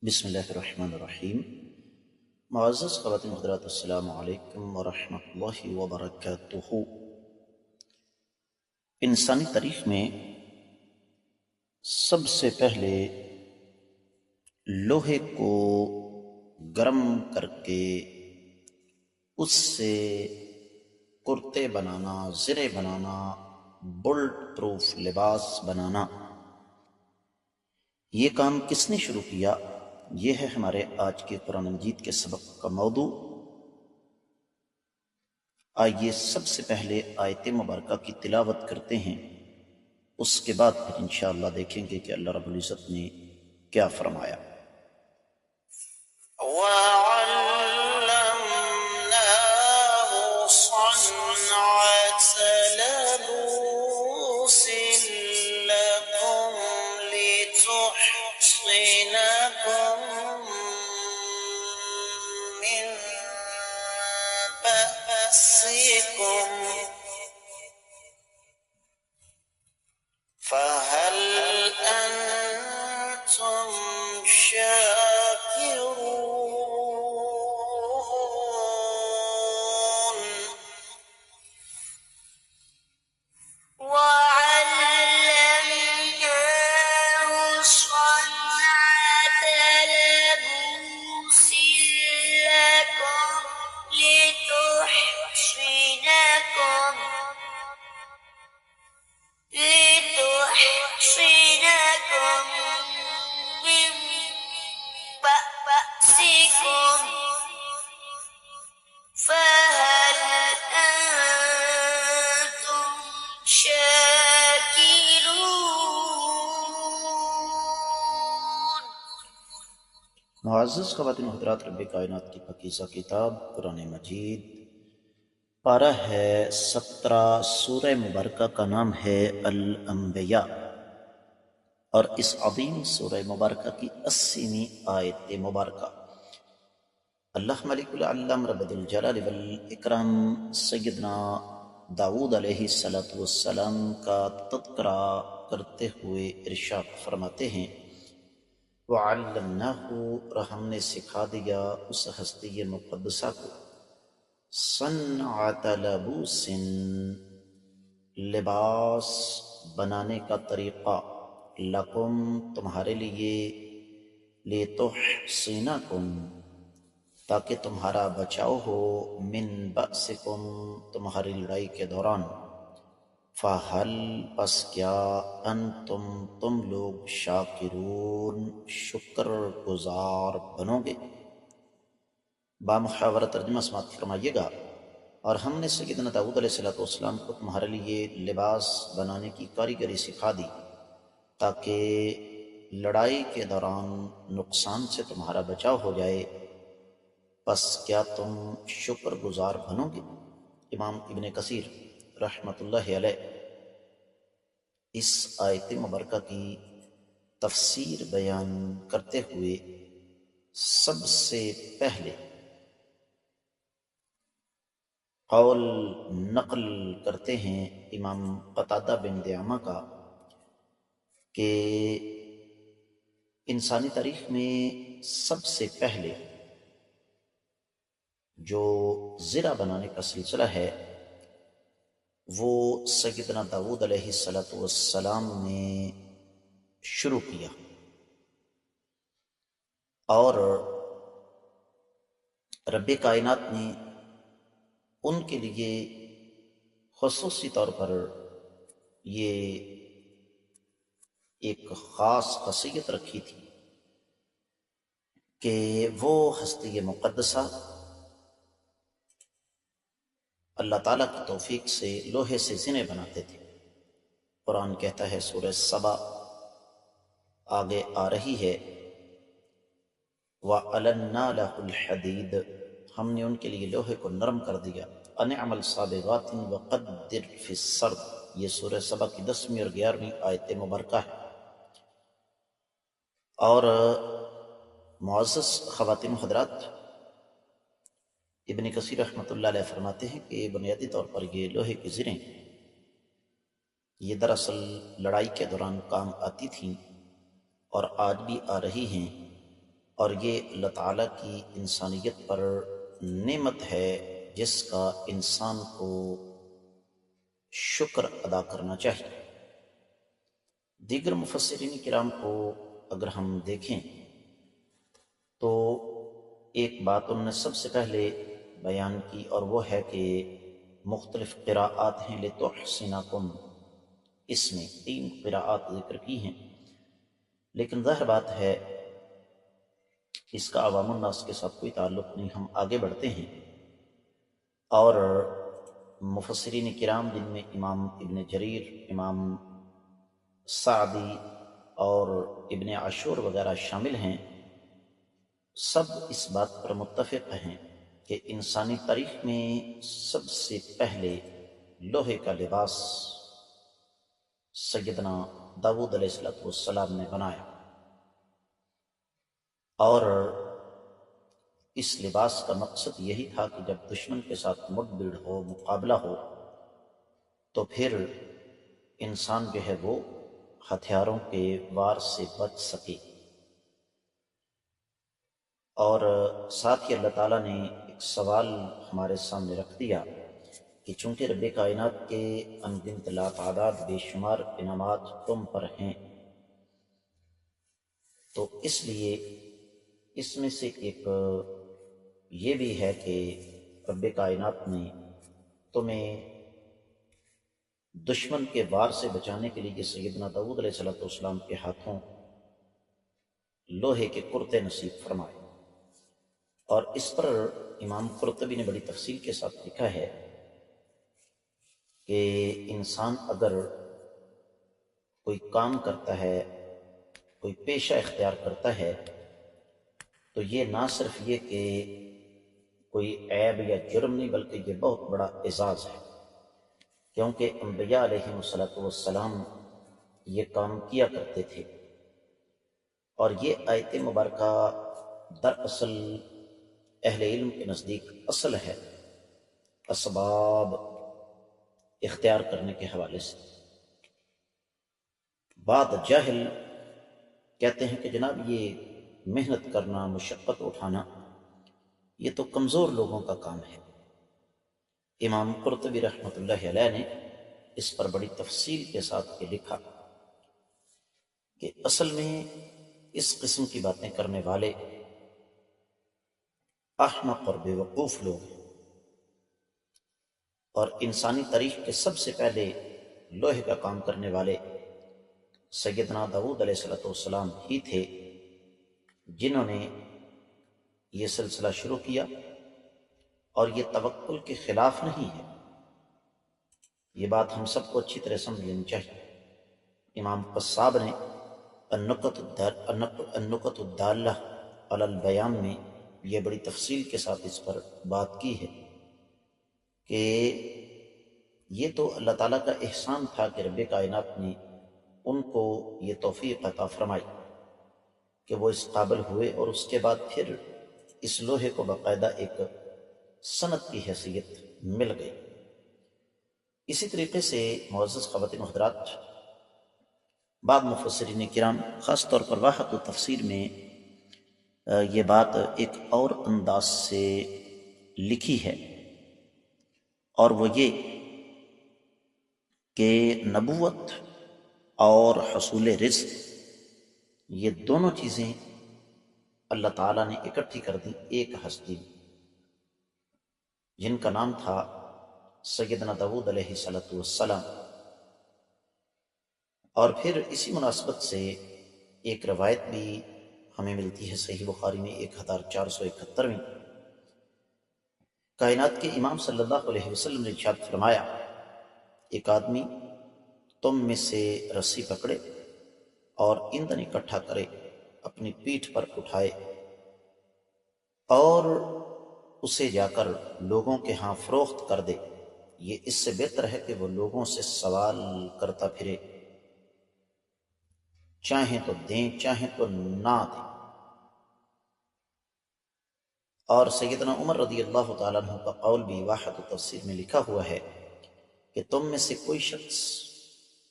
بسم اللہ الرحمن الرحیم۔ معزز خواتین حضرات، السلام علیکم ورحمۃ اللہ وبرکاتہ۔ انسانی تاریخ میں سب سے پہلے لوہے کو گرم کر کے اس سے کرتے بنانا، زرے بنانا، بلٹ پروف لباس بنانا، یہ کام کس نے شروع کیا؟ یہ ہے ہمارے آج کے قرآن مجید کے سبق کا موضوع۔ آئیے سب سے پہلے آیت مبارکہ کی تلاوت کرتے ہیں، اس کے بعد پھر انشاءاللہ دیکھیں گے کہ اللہ رب العزت نے کیا فرمایا۔ وَعَلَّمْنَاهُ صَنْعَةَ لَبُوسٍ لَكُمْ لِتُحْصِنَكُم مِّن بَأْسِكُمْ فَهَلْ أَنتُمْ شَاكِرُونَ؟ وَعَلَّمْنَاهُ صَنْعَةَ لَبُوسٍ لَكُمْ لِتُحْصِنَكُم مِّن بَأْسِكُمْ فَهَلْ أَنتُمْ شَاكِرُونَ؟ معزز خواتین و حضرات، رب کائنات کی پاکیزہ کتاب قرآن مجید، پارہ ہے 17، سورہ مبارکہ کا نام ہے الانبیاء، اور اس عظیم سورہ مبارکہ کی 80ویں آیت مبارکہ۔ اللہ ملک العلم رب الجلال والاکرام سیدنا داؤد علیہ السلام کا تذکرہ کرتے ہوئے ارشاد فرماتے ہیں، وَعَلَّمْنَاهُ، اور ہم نے سکھا دیا اس ہستی مقدسہ کو، صنعت لبوس، لباس بنانے کا طریقہ، لکم، تمہارے لیے، لتحصنکم، تاکہ تمہارا بچاؤ ہو، من بأسکم، تمہاری لڑائی کے دوران، فہل، پس کیا، انتم، تم لوگ، شاکرون، شکر گزار بنو گے۔ بامحاورہ ترجمہ سماعت فرمائیے گا۔ اور ہم نے سیدنا داؤد علیہ السلام کو تمہارے لیے لباس بنانے کی کاریگری سکھا دی تاکہ لڑائی کے دوران نقصان سے تمہارا بچاؤ ہو جائے، پس کیا تم شکر گزار بنو گے؟ امام ابن کثیر رحمۃ اللہ علیہ اس آیت مبارکہ کی تفسیر بیان کرتے ہوئے سب سے پہلے قول نقل کرتے ہیں امام قتادہ بن دعامہ کا کہ انسانی تاریخ میں سب سے پہلے جو زرہ بنانے کا سلسلہ ہے وہ سیدنا داؤد علیہ السلام نے شروع کیا، اور رب کائنات نے ان کے لیے خصوصی طور پر یہ ایک خاص خاصیت رکھی تھی کہ وہ ہستی مقدسہ اللہ تعالیٰ کی توفیق سے لوہے سے زنے بناتے تھے۔ قرآن کہتا ہے، سورہ سبا آگے آ رہی ہے، وَأَلَنَّا لَهُ الْحَدِيدَ، ہم نے ان کے لیے لوہے کو نرم کر دیا، أَنِ اعْمَلْ صَابِغَاتٍ وَقَدِّرْ فِي السَّرْدِ، یہ سورہ سبا کی 10ویں اور 11ویں آیت مبارکہ ہے۔ اور معزز خواتین و حضرات، ابن کثیر رحمۃ اللہ علیہ فرماتے ہیں کہ بنیادی طور پر یہ لوہے کی زریں یہ دراصل لڑائی کے دوران کام آتی تھیں اور آج بھی آ رہی ہیں، اور یہ اللہ تعالیٰ کی انسانیت پر نعمت ہے جس کا انسان کو شکر ادا کرنا چاہیے۔ دیگر مفسرین کرام کو اگر ہم دیکھیں تو ایک بات انہوں نے سب سے پہلے بیان کی، اور وہ ہے کہ مختلف قراءات ہیں لتحسنکم، اس میں 3 قراءات ذکر کی ہیں، لیکن ظاہر بات ہے اس کا عوام الناس کے ساتھ کوئی تعلق نہیں۔ ہم آگے بڑھتے ہیں، اور مفسرین کرام جن میں امام ابن جریر، امام سعدی اور ابن عاشور وغیرہ شامل ہیں، سب اس بات پر متفق ہیں کہ انسانی تاریخ میں سب سے پہلے لوہے کا لباس سیدنا داؤد علیہ السلام نے بنایا، اور اس لباس کا مقصد یہی تھا کہ جب دشمن کے ساتھ مڈبھڑ ہو، مقابلہ ہو، تو پھر انسان جو ہے وہ ہتھیاروں کے وار سے بچ سکے۔ اور ساتھ ہی اللہ تعالیٰ نے ایک سوال ہمارے سامنے رکھ دیا کہ چونکہ رب کائنات کے انگنت لاتعداد بے شمار انعامات تم پر ہیں، تو اس لیے اس میں سے ایک یہ بھی ہے کہ رب کائنات نے تمہیں دشمن کے وار سے بچانے کے لیے سیدنا داؤد علیہ السلام کے ہاتھوں لوہے کے کرتے نصیب فرمائے۔ اور اس پر امام قرطبی نے بڑی تفصیل کے ساتھ لکھا ہے کہ انسان اگر کوئی کام کرتا ہے، کوئی پیشہ اختیار کرتا ہے، تو یہ نہ صرف یہ کہ کوئی عیب یا جرم نہیں، بلکہ یہ بہت بڑا اعزاز ہے، کیونکہ انبیاء علیہم السلام یہ کام کیا کرتے تھے۔ اور یہ آیت مبارکہ دراصل اہل علم کے نزدیک اصل ہے اسباب اختیار کرنے کے حوالے سے۔ بعض جاہل کہتے ہیں کہ جناب یہ محنت کرنا، مشقت اٹھانا، یہ تو کمزور لوگوں کا کام ہے۔ امام قرطبی رحمۃ اللہ علیہ نے اس پر بڑی تفصیل کے ساتھ یہ لکھا کہ اصل میں اس قسم کی باتیں کرنے والے احمق اور بے وقوف لوگ ہیں، اور انسانی تاریخ کے سب سے پہلے لوہے کا کام کرنے والے سیدنا داؤد علیہ السلام ہی تھے، جنہوں نے یہ سلسلہ شروع کیا، اور یہ توکل کے خلاف نہیں ہے۔ یہ بات ہم سب کو اچھی طرح سمجھ لینی چاہیے۔ امام قصاب نے النکت الدالہ علی البیان میں یہ بڑی تفصیل کے ساتھ اس پر بات کی ہے کہ یہ تو اللہ تعالیٰ کا احسان تھا کہ رب کائنات نے ان کو یہ توفیق عطا فرمائی کہ وہ اس قابل ہوئے، اور اس کے بعد پھر اس لوہے کو باقاعدہ ایک صنعت کی حیثیت مل گئی۔ اسی طریقے سے معزز خواتین و حضرات، بعض مفسرین کرام خاص طور پر واحد و تفسیر میں یہ بات ایک اور انداز سے لکھی ہے، اور وہ یہ کہ نبوت اور حصول رزق، یہ دونوں چیزیں اللہ تعالیٰ نے اکٹھی کر دی ایک ہستی میں، جن کا نام تھا سیدنا داؤد علیہ السلام۔ اور پھر اسی مناسبت سے ایک روایت بھی ہمیں ملتی ہے صحیح بخاری میں 1471 میں، کائنات کے امام صلی اللہ علیہ وسلم نے ارشاد فرمایا، ایک آدمی تم میں سے رسی پکڑے اور ایندھن اکٹھا کرے، اپنی پیٹھ پر اٹھائے اور اسے جا کر لوگوں کے ہاں فروخت کر دے، یہ اس سے بہتر ہے کہ وہ لوگوں سے سوال کرتا پھرے، چاہیں تو دیں چاہیں تو نہ دیں۔ اور سیدنا عمر رضی اللہ تعالیٰ عنہ کا قول بھی واحد و تفسیر میں لکھا ہوا ہے کہ تم میں سے کوئی شخص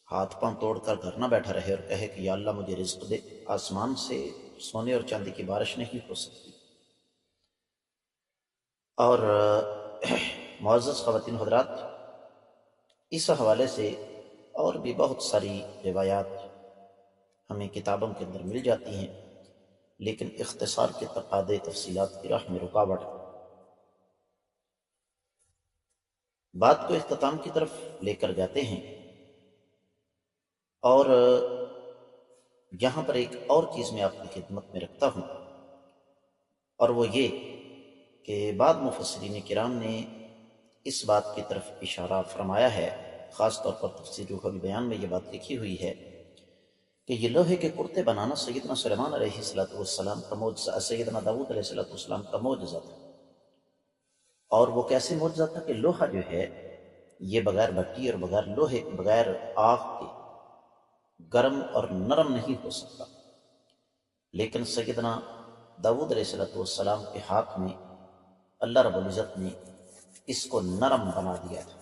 ہاتھ پاؤں توڑ کر گھر نہ بیٹھا رہے اور کہے کہ یا اللہ مجھے رزق دے، آسمان سے سونے اور چاندی کی بارش نہیں ہو سکتی۔ اور معزز خواتین حضرات، اس حوالے سے اور بھی بہت ساری روایات ہمیں کتابوں کے اندر مل جاتی ہیں، لیکن اختصار کے تقاضے تفصیلات کی راہ میں رکاوٹ بات کو اختتام کی طرف لے کر جاتے ہیں۔ اور یہاں پر ایک اور چیز میں آپ کی خدمت میں رکھتا ہوں، اور وہ یہ کہ بعض مفسرین کرام نے اس بات کی طرف اشارہ فرمایا ہے، خاص طور پر تفسیر روح البیان میں یہ بات لکھی ہوئی ہے کہ یہ لوہے کے کرتے بنانا سیدنا سلیمان علیہ السلام کا معجزہ، سیدنا داؤد علیہ السلام کا معجزہ تھا۔ اور وہ کیسے معجزہ تھا کہ لوہا جو ہے یہ بغیر بھٹی اور بغیر لوہے، بغیر آگ کے گرم اور نرم نہیں ہو سکتا، لیکن سیدنا داؤد علیہ السلام کے ہاتھ میں اللہ رب العزت نے اس کو نرم بنا دیا تھا۔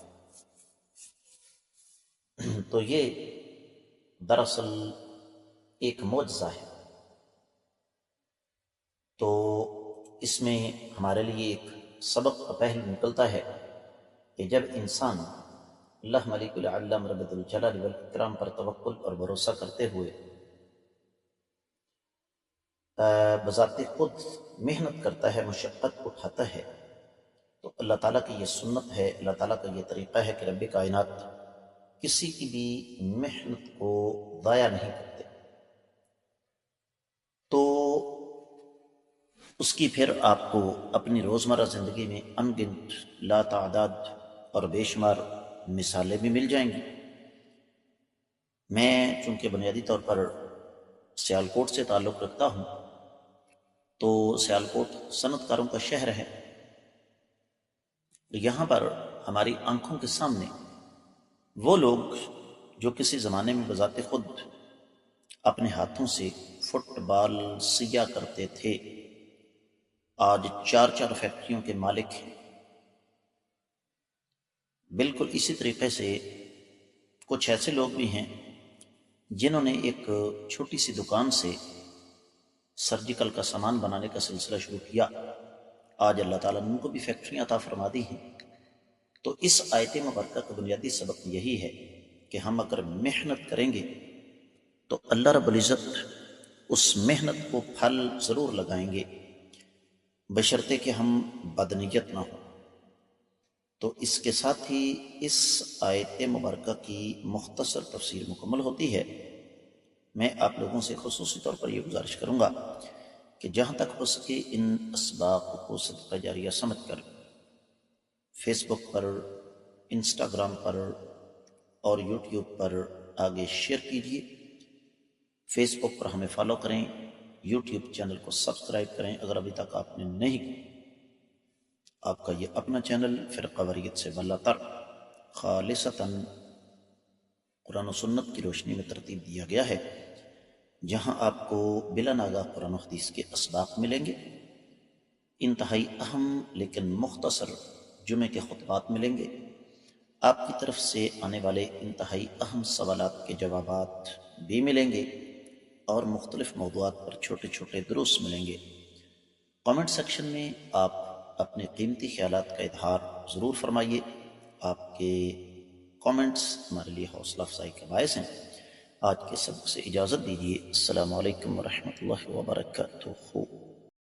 تو یہ دراصل ایک معجزہ ہے۔ تو اس میں ہمارے لیے ایک سبق کا پہلو نکلتا ہے کہ جب انسان اللہ ملک العلم رب الجلال والاکرام پر توکل اور بھروسہ کرتے ہوئے بذات خود محنت کرتا ہے، مشقت اٹھاتا ہے، تو اللہ تعالیٰ کی یہ سنت ہے، اللہ تعالیٰ کا یہ طریقہ ہے کہ رب کائنات کسی کی بھی محنت کو ضائع نہیں کرتے۔ تو اس کی پھر آپ کو اپنی روزمرہ زندگی میں ان گنت لا تعداد اور بے شمار مثالیں بھی مل جائیں گی۔ میں چونکہ بنیادی طور پر سیالکوٹ سے تعلق رکھتا ہوں، تو سیالکوٹ صنعت کاروں کا شہر ہے۔ یہاں پر ہماری آنکھوں کے سامنے وہ لوگ جو کسی زمانے میں بذات خود اپنے ہاتھوں سے فٹ بال سیا کرتے تھے، آج 4 فیکٹریوں کے مالک ہیں۔ بالکل اسی طریقے سے کچھ ایسے لوگ بھی ہیں جنہوں نے ایک چھوٹی سی دکان سے سرجیکل کا سامان بنانے کا سلسلہ شروع کیا، آج اللہ تعالیٰ نے ان کو بھی فیکٹریاں عطا فرما دی ہیں۔ تو اس آیت مبارکہ کا بنیادی سبق یہی ہے کہ ہم اگر محنت کریں گے تو اللہ رب العزت اس محنت کو پھل ضرور لگائیں گے، بشرطے کہ ہم بدنیت نہ ہوں۔ تو اس کے ساتھ ہی اس آیت مبارکہ کی مختصر تفسیر مکمل ہوتی ہے۔ میں آپ لوگوں سے خصوصی طور پر یہ گزارش کروں گا کہ جہاں تک ہو سکے ان اسباق کو صدقہ جاریہ سمجھ کر فیس بک پر، انسٹاگرام پر اور یوٹیوب پر آگے شیئر کیجیے۔ فیس بک پر ہمیں فالو کریں، یوٹیوب چینل کو سبسکرائب کریں اگر ابھی تک آپ نے نہیں کی۔ آپ کا یہ اپنا چینل فرقہ واریت سے بالا تر خالصتاً قرآن و سنت کی روشنی میں ترتیب دیا گیا ہے، جہاں آپ کو بلا ناغہ قرآن و حدیث کے اسباق ملیں گے، انتہائی اہم لیکن مختصر جمعے کے خطبات ملیں گے، آپ کی طرف سے آنے والے انتہائی اہم سوالات کے جوابات بھی ملیں گے، اور مختلف موضوعات پر چھوٹے چھوٹے دروس ملیں گے۔ کامنٹ سیکشن میں آپ اپنے قیمتی خیالات کا اظہار ضرور فرمائیے۔ آپ کے کامنٹس ہمارے لیے حوصلہ افزائی کا باعث ہیں۔ آج کے سبق سے اجازت دیجیے۔ السلام علیکم ورحمۃ اللہ وبرکاتہ۔